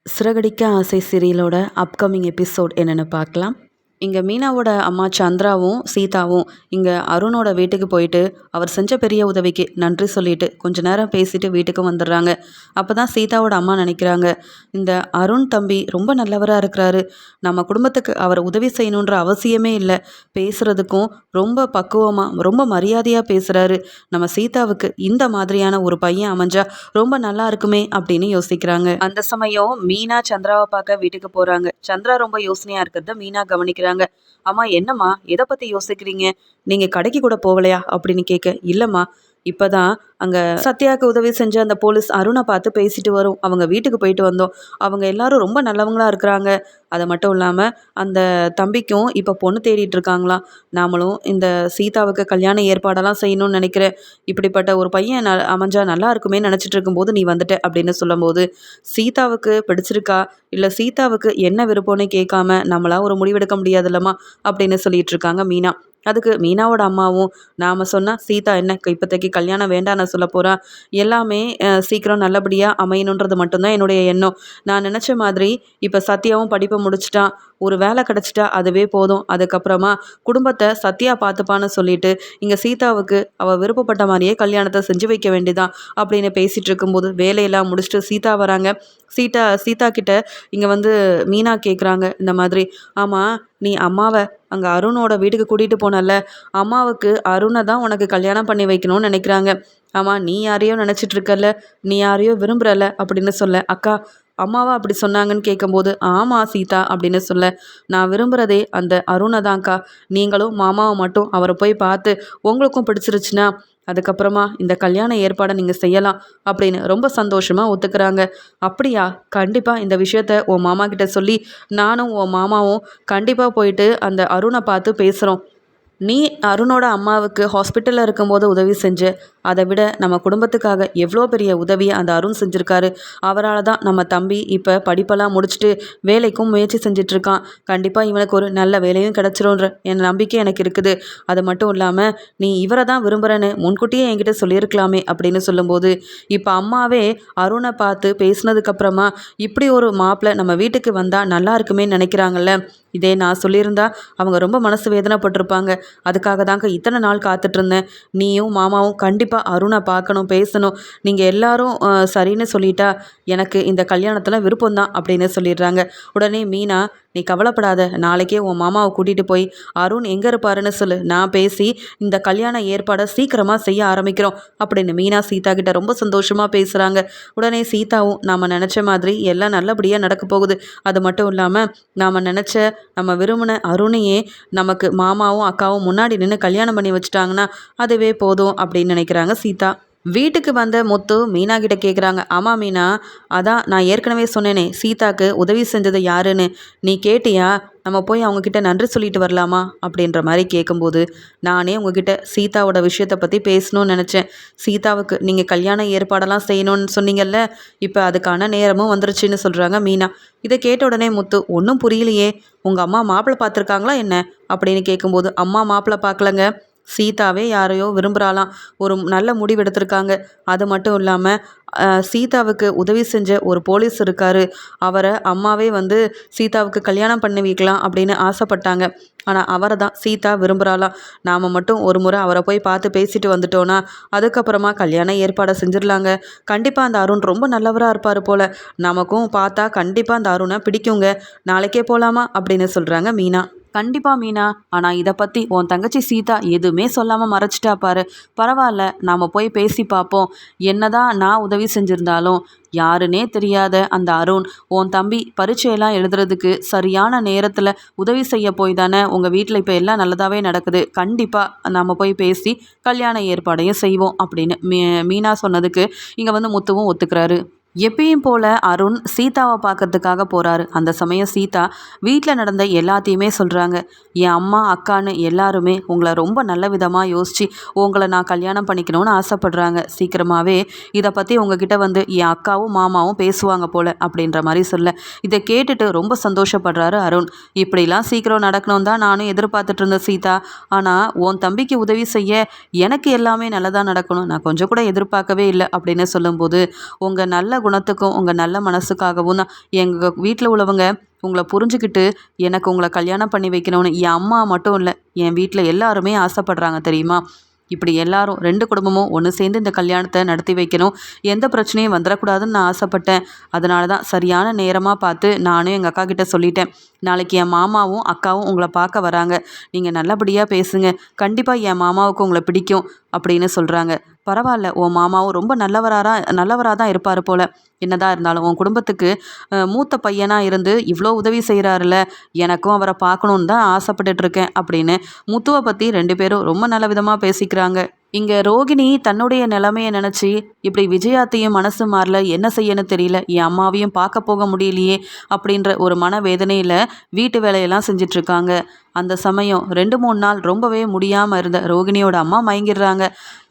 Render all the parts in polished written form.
சிறகடிக்க ஆசை சீரியலோட upcoming episode என்னென்னு பார்க்கலாம். இங்கே மீனாவோட அம்மா சந்திராவும் சீதாவும் இங்கே அருணோட வீட்டுக்கு போயிட்டு அவர் செஞ்ச பெரிய உதவிக்கு நன்றி சொல்லிட்டு கொஞ்ச நேரம் பேசிட்டு வீட்டுக்கு வந்துடுறாங்க. அப்போ தான் சீதாவோட அம்மா நினைக்கிறாங்க, இந்த அருண் தம்பி ரொம்ப நல்லவராக இருக்கிறாரு, நம்ம குடும்பத்துக்கு அவர் உதவி செய்யணுன்ற அவசியமே இல்லை, பேசுகிறதுக்கும் ரொம்ப பக்குவமாக ரொம்ப மரியாதையாக பேசுகிறாரு, நம்ம சீதாவுக்கு இந்த மாதிரியான ஒரு பையன் அமைஞ்சா ரொம்ப நல்லா இருக்குமே அப்படின்னு யோசிக்கிறாங்க. அந்த சமயம் மீனா சந்திராவை பார்க்க வீட்டுக்கு போகிறாங்க. சந்திரா ரொம்ப யோசனையாக இருக்கிறத மீனா கவனிக்கிறாங்க. அம்மா என்னம்மா எதை பற்றி யோசிக்கிறீங்க, நீங்கள் கடைக்கு கூட போகலையா அப்படின்னு கேட்க, இல்லைம்மா இப்போதான் அங்கே சத்யாவுக்கு உதவி செஞ்ச அந்த போலீஸ் அருணை பார்த்து பேசிட்டு வரும், அவங்க வீட்டுக்கு போயிட்டு வந்தோம், அவங்க எல்லாரும் ரொம்ப நல்லவங்களா இருக்கிறாங்க, அது மட்டும் இல்லாமல் அந்த தம்பிக்கும் இப்போ பொண்ணு தேடிட்டு இருக்காங்களாம், நாமளும் இந்த சீதாவுக்கு கல்யாண ஏற்பாடெல்லாம் செய்யணும்னு நினைக்கிறேன், இப்படிப்பட்ட ஒரு பையன் அமைஞ்சா நல்லா இருக்குமே நினச்சிட்டு இருக்கும்போது நீ வந்துட்ட அப்படின்னு சொல்லும்போது, சீதாவுக்கு பிடிச்சிருக்கா இல்லை சீதாவுக்கு என்ன விருப்பம்னு கேட்காம நம்மளா ஒரு முடிவெடுக்க முடியாதுல்லம்மா அப்படின்னு சொல்லிட்டு இருக்காங்க மீனா. அதுக்கு மீனாவோட அம்மாவும், நாம் சொன்னால் சீதா என்ன இப்போதைக்கு கல்யாணம் வேண்டாம் சொல்ல போகிறா, எல்லாமே சீக்கிரம் நல்லபடியாக அமையணுன்றது மட்டும்தான் என்னுடைய எண்ணம், நான் நினச்ச மாதிரி இப்போ சத்யாவும் படிப்பை முடிச்சிட்டான், ஒரு வேலை கிடச்சிட்டா அதுவே போதும், அதுக்கப்புறமா குடும்பத்தை சத்யா பார்த்துப்பான்னு சொல்லிட்டு இங்கே சீதாவுக்கு அவள் விருப்பப்பட்ட மாதிரியே கல்யாணத்தை செஞ்சு வைக்க வேண்டியதான் அப்படின்னு பேசிகிட்டு இருக்கும்போது வேலையெல்லாம் முடிச்சுட்டு சீதா வராங்க. சீதா கிட்ட இங்கே வந்து மீனா கேட்குறாங்க இந்த மாதிரி, ஆமாம் நீ அம்மாவை அங்கே அருணோட வீட்டுக்கு கூட்டிகிட்டு போனல, அம்மாவுக்கு அருணை தான் உனக்கு கல்யாணம் பண்ணி வைக்கணும்னு நினைக்கிறாங்க, ஆமாம் நீ யாரையோ நினச்சிட்டு இருக்கல, நீ யாரையோ விரும்புகிறல அப்படின்னு சொல்ல, அக்கா அம்மாவா அப்படி சொன்னாங்கன்னு கேட்கும்போது, ஆமாம் சீதா அப்படின்னு சொல்ல, நான் விரும்புகிறதே அந்த அருணை தான்க்கா, நீங்களும் மாமாவை மட்டும் அவரை போய் பார்த்து உங்களுக்கும் பிடிச்சிருச்சுன்னா அதுக்கப்புறமா இந்த கல்யாண ஏற்பாடை நீங்கள் செய்யலாம் அப்படின்னு ரொம்ப சந்தோஷமாக ஒத்துக்கிறாங்க. அப்படியா, கண்டிப்பாக இந்த விஷயத்த உன் மாமா கிட்ட சொல்லி நானும் உன் மாமாவும் கண்டிப்பாக போயிட்டு அந்த அருணை பார்த்து பேசுகிறோம், நீ அருணோட அம்மாவுக்கு ஹாஸ்பிட்டலில் இருக்கும்போது உதவி செஞ்ச, அதை விட நம்ம குடும்பத்துக்காக எவ்வளோ பெரிய உதவியை அந்த அருண் செஞ்சுருக்காரு, அவரால் தான் நம்ம தம்பி இப்போ படிப்பெல்லாம் முடிச்சுட்டு வேலைக்கும் முயற்சி செஞ்சிட்ருக்கான், கண்டிப்பாக இவனுக்கு ஒரு நல்ல வேலையும் கிடச்சிரும்ன்ற என் நம்பிக்கை எனக்கு இருக்குது, அது மட்டும் இல்லாமல் நீ இவரை தான் விரும்புகிறேன்னு முன்கூட்டியே என்கிட்ட சொல்லியிருக்கலாமே அப்படின்னு சொல்லும்போது, இப்போ அம்மாவே அருணை பார்த்து பேசினதுக்கப்புறமா இப்படி ஒரு மாப்பிள்ளை நம்ம வீட்டுக்கு வந்தால் நல்லா இருக்குமே நினைக்கிறாங்கல்ல, இதே நான் சொல்லியிருந்தா அவங்க ரொம்ப மனசு வேதனைப்பட்டிருப்பாங்க, அதுக்காக தாங்க இத்தனை நாள் காத்துட்ருந்தேன், நீயும் மாமாவும் கண்டிப்பாக அருணை பார்க்கணும் பேசணும், நீங்கள் எல்லாரும் சரின்னு சொல்லிட்டா எனக்கு இந்த கல்யாணத்தில் விருப்பம்தான் அப்படின்னு சொல்லிடுறாங்க. உடனே மீனா, நீ கவலைப்படாத, நாளைக்கே உன் மாமாவை கூட்டிகிட்டு போய் அருண் எங்கே இருப்பாருன்னு சொல்லு, நான் பேசி இந்த கல்யாண ஏற்பாடை சீக்கிரமாக செய்ய ஆரம்பிக்கிறோம் அப்படின்னு மீனா சீதா கிட்ட ரொம்ப சந்தோஷமாக பேசுகிறாங்க. உடனே சீதாவும் நாம் நினச்ச மாதிரி எல்லாம் நல்லபடியாக நடக்க போகுது, அது மட்டும் இல்லாமல் நாம் நினச்ச நம்ம விரும்பின அருணையே நமக்கு மாமாவும் அக்காவும் முன்னாடி நின்று கல்யாணம் பண்ணி வச்சுட்டாங்கன்னா அதுவே போதும் அப்படின்னு நினைக்கிறாங்க சீதா. வீட்டுக்கு வந்த முத்து மீனா கிட்ட கேட்குறாங்க, ஆமாம் மீனா, அதான் நான் ஏற்கனவே சொன்னேனே சீதாக்கு உதவி செஞ்சது யாருன்னு, நீ கேட்டியா, நம்ம போய் அவங்கக்கிட்ட நன்றி சொல்லிட்டு வரலாமா அப்படின்ற மாதிரி கேட்கும்போது, நானே உங்ககிட்ட சீதாவோட விஷயத்தை பற்றி பேசணும்னு நினச்சேன், சீதாவுக்கு நீங்கள் கல்யாண ஏற்பாடெல்லாம் செய்யணும்னு சொன்னீங்கல்ல, இப்போ அதுக்கான நேரமும் வந்துருச்சுன்னு சொல்கிறாங்க மீனா. இதை கேட்ட உடனே முத்து, ஒன்றும் புரியலையே, உங்கள் அம்மா மாப்பிள்ளை பார்த்துருக்காங்களா என்ன அப்படின்னு கேட்கும்போது, அம்மா மாப்பிள்ளை பார்க்கலங்க, சீதாவே யாரையோ விரும்புகிறாளாம், ஒரு நல்ல முடிவு எடுத்திருக்காங்க, அது மட்டும் இல்லாமல் சீதாவுக்கு உதவி செஞ்ச ஒரு போலீஸ் இருக்கார், அவரை அம்மாவே வந்து சீதாவுக்கு கல்யாணம் பண்ணி வைக்கலாம் அப்படின்னு ஆசைப்பட்டாங்க, ஆனால் அவரை தான் சீதா விரும்புகிறாளாம், நாம் மட்டும் ஒரு முறை அவரை போய் பார்த்து பேசிட்டு வந்துட்டோன்னா அதுக்கப்புறமா கல்யாணம் ஏற்பாடை செஞ்சிடலாங்க, கண்டிப்பாக அந்த அருண் ரொம்ப நல்லவராக இருப்பார் போல், நமக்கும் பார்த்தா கண்டிப்பாக அந்த அருணை பிடிக்குங்க, நாளைக்கே போகலாமா அப்படின்னு சொல்கிறாங்க மீனா. கண்டிப்பாக மீனா, ஆனால் இதை பற்றி உன் தங்கச்சி சீதா எதுவுமே சொல்லாமல் மறைச்சிட்டா பாரு, பரவாயில்ல நாம் போய் பேசி பார்ப்போம், என்னதான் நான் உதவி செஞ்சுருந்தாலும் யாருன்னே தெரியாத அந்த அருண் உன் தம்பி பரீட்சையெல்லாம் எழுதுறதுக்கு சரியான நேரத்தில் உதவி செய்ய போய் தானே உங்கள் வீட்டில் இப்போ எல்லாம் நல்லதாகவே நடக்குது, கண்டிப்பாக நாம் போய் பேசி கல்யாண ஏற்பாடையும் செய்வோம் அப்படின்னு மீனா சொன்னதுக்கு இங்கே வந்து முத்துவும் ஒத்துக்கிறாரு. எப்பயும் போல் அருண் சீதாவை பார்க்கறதுக்காக போகிறாரு. அந்த சமயம் சீதா வீட்டில் நடந்த எல்லாத்தையுமே சொல்கிறாங்க. என் அம்மா அக்கான்னு எல்லாருமே உங்களை ரொம்ப நல்ல விதமாக யோசித்து உங்களை நான் கல்யாணம் பண்ணிக்கணும்னு ஆசைப்பட்றாங்க, சீக்கிரமாகவே இதை பற்றி உங்ககிட்ட வந்து என் அக்காவும் மாமாவும் பேசுவாங்க போல் அப்படின்ற மாதிரி சொல்ல, இதை கேட்டுட்டு ரொம்ப சந்தோஷப்படுறாரு அருண். இப்படிலாம் சீக்கிரம் நடக்கணும் தான் நானும் எதிர்பார்த்துட்டு இருந்தேன் சீதா, ஆனால் உன் தம்பிக்கு உதவி செய்ய எனக்கு எல்லாமே நல்லதாக நடக்கணும் நான் கொஞ்சம் கூட எதிர்பார்க்கவே இல்லை அப்படின்னு சொல்லும்போது, உங்கள் நல்ல குணத்துக்கும் உங்கள் நல்ல மனசுக்காகவும் தான் எங்கள் வீட்டில் உள்ளவங்க உங்களை புரிஞ்சுக்கிட்டு எனக்கு உங்களை கல்யாணம் பண்ணி வைக்கணும்னு என் அம்மா மட்டும் இல்லை, என் வீட்டில் எல்லாருமே ஆசைப்படுறாங்க தெரியுமா? இப்படி எல்லாரும் 2 குடும்பமும் ஒன்று சேர்ந்து இந்த கல்யாணத்தை நடத்தி வைக்கணும். எந்த பிரச்சனையும் வந்துடக்கூடாதுன்னு நான் ஆசைப்பட்டேன். அதனால தான் சரியான நேரமாக பார்த்து நானும் எங்கள் அக்கா கிட்ட சொல்லிட்டேன். நாளைக்கு என் மாமாவும் அக்காவும் உங்களை பார்க்க வராங்க. நீங்கள் நல்லபடியாக பேசுங்க. கண்டிப்பாக என் மாமாவுக்கு உங்களை பிடிக்கும் அப்படின்னு சொல்கிறாங்க. பரவாயில்ல, உன் மாமாவும் ரொம்ப நல்லவராக தான் இருப்பார் போல். என்னதான் இருந்தாலும் உன் குடும்பத்துக்கு மூத்த பையனாக இருந்து இவ்வளோ உதவி செய்கிறாருல, எனக்கும் அவரை பார்க்கணுன்னு தான் ஆசைப்பட்டுட்டு இருக்கேன் அப்படின்னு முத்துவை பற்றி 2 பேரும் ரொம்ப நல்ல விதமாக பேசிக்கிறாங்க. இங்கே ரோகிணி தன்னுடைய நிலைமையை நினச்சி இப்படி விஜயாத்தையும் மனசு மாறல, என்ன செய்யன்னு தெரியல, என் அம்மாவையும் பார்க்க போக முடியலையே அப்படின்ற ஒரு மனவேதனையில் வீட்டு வேலையெல்லாம் செஞ்சிட்ருக்காங்க. அந்த சமயம் 2-3 நாள் ரொம்பவே முடியாமல் இருந்த ரோகிணியோட அம்மா மயங்கிடுறாங்க.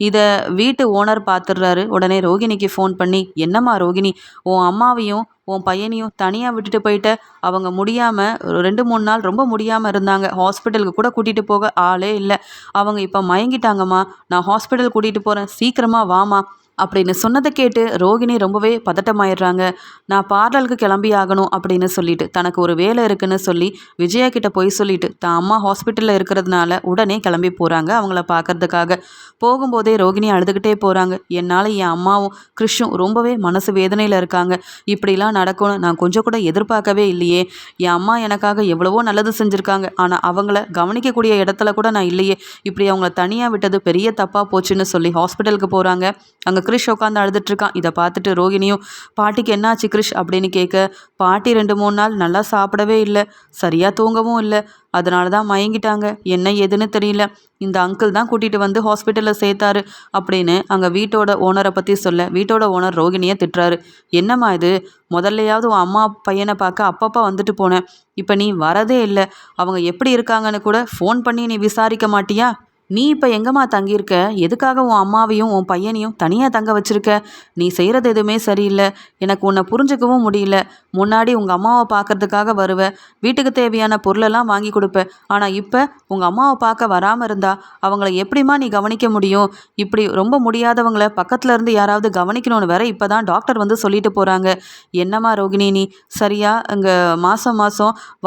இதை வீட்டு ஓனர் பார்த்துடுறாரு. உடனே ரோகிணிக்கு ஃபோன் பண்ணி, என்னம்மா ரோகிணி, உன் அம்மாவையும் உன் பையனையும் தனியாக விட்டுட்டு போயிட்ட. அவங்க முடியாமல் 2-3 நாள் ரொம்ப முடியாமல் இருந்தாங்க. ஹாஸ்பிட்டலுக்கு கூட கூட்டிகிட்டு போக ஆளே இல்லை. அவங்க இப்போ மயங்கிட்டாங்கம்மா. நான் ஹாஸ்பிட்டல் கூட்டிகிட்டு போகிறேன், சீக்கிரமாக வாமா அப்படின்னு சொன்னதை கேட்டு ரோகிணி ரொம்பவே பதட்டமாயிடுறாங்க. நான் பார்லருக்கு கிளம்பி ஆகணும் அப்படின்னு சொல்லிட்டு தனக்கு ஒரு வேலை இருக்குன்னு சொல்லி விஜயா கிட்ட போய் சொல்லிட்டு தான் அம்மா ஹாஸ்பிட்டலில் இருக்கிறதுனால உடனே கிளம்பி போகிறாங்க அவங்கள பார்க்கறதுக்காக. போகும்போதே ரோகிணி அழுதுகிட்டே போகிறாங்க. என்னால் என் அம்மாவும் கிறிஷும் ரொம்பவே மனசு வேதனையில் இருக்காங்க. இப்படிலாம் நடக்கும்னு நான் கொஞ்சம் கூட எதிர்பார்க்கவே இல்லையே. என் அம்மா எனக்காக எவ்வளவோ நல்லது செஞ்சுருக்காங்க. ஆனால் அவங்கள கவனிக்கக்கூடிய இடத்துல கூட நான் இல்லையே. இப்படி அவங்கள தனியாக விட்டது பெரிய தப்பாக போச்சுன்னு சொல்லி ஹாஸ்பிட்டலுக்கு போகிறாங்க. அங்கே கிறிஷ் உட்காந்து அழுதுட்ருக்கான். இதை பார்த்துட்டு ரோகிணியும், பாட்டிக்கு என்னாச்சு கிறிஷ் அப்படின்னு கேட்க, பாட்டி 2-3 நாள் நல்லா சாப்பிடவே இல்லை, சரியாக தூங்கவும் இல்லை, அதனால தான் மயங்கிட்டாங்க. என்ன ஏதுன்னு தெரியல. இந்த அங்கிள் தான் கூட்டிகிட்டு வந்து ஹாஸ்பிட்டலில் சேர்த்தாரு அப்படின்னு அங்கே வீட்டோட ஓனரை பற்றி சொல்ல, வீட்டோட ஓனர் ரோகிணியை திட்டுறாரு. என்னம்மா இது, முதல்லையாவது உன் அம்மா பையனை பார்க்க அப்பப்போ வந்துட்டு போனேன், இப்போ நீ வரதே இல்லை. அவங்க எப்படி இருக்காங்கன்னு கூட ஃபோன் பண்ணி நீ விசாரிக்க மாட்டியா? நீ இப்போ எங்கம்மா தங்கியிருக்க? எதுக்காக உன் அம்மாவையும் உன் பையனையும் தனியாக தங்க வச்சிருக்க? நீ செய்கிறது எதுவுமே சரியில்லை. எனக்கு உன்னை புரிஞ்சுக்கவும் முடியல. முன்னாடி உங்கள் அம்மாவை பார்க்கறதுக்காக வருவ, வீட்டுக்கு தேவையான பொருளெல்லாம் வாங்கி கொடுப்ப. ஆனால் இப்போ உங்கள் அம்மாவை பார்க்க வராமல் இருந்தா அவங்கள எப்படிம்மா நீ கவனிக்க முடியும்? இப்படி ரொம்ப முடியாதவங்கள பக்கத்தில் இருந்து யாராவது கவனிக்கணும்னு வேற இப்போ தான் டாக்டர் வந்து சொல்லிட்டு போகிறாங்க. என்னம்மா ரோகிணி, நீ சரியா இங்கே மாதம்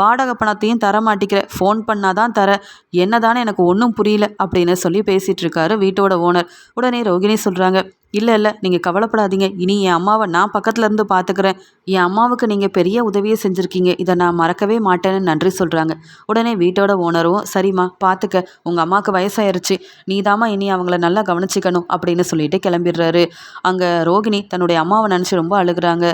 வாடகை பணத்தையும் தர மாட்டிக்கிற, ஃபோன் பண்ணாதான் தர, என்னதானே எனக்கு ஒன்றும் புரியல அப்படின்னு சொல்லி பேசிகிட்டு இருக்காரு வீட்டோட ஓனர். உடனே ரோகிணி சொல்கிறாங்க, இல்லை நீங்கள் கவலைப்படாதீங்க, இனி என் அம்மாவை நான் பக்கத்தில் இருந்து பார்த்துக்கிறேன். என் அம்மாவுக்கு நீங்கள் பெரிய உதவியை செஞ்சுருக்கீங்க, இதை நான் மறக்கவே மாட்டேன்னு நன்றி சொல்கிறாங்க. உடனே வீட்டோட ஓனரும், சரிம்மா பார்த்துக்க, உங்கள் அம்மாவுக்கு வயசாயிருச்சு, நீதாம்மா இனி அவங்கள நல்லா கவனிச்சிக்கணும் அப்படின்னு சொல்லிட்டு கிளம்பிடுறாரு. அங்கே ரோகிணி தன்னுடைய அம்மாவை நினச்சி ரொம்ப அழுகிறாங்க.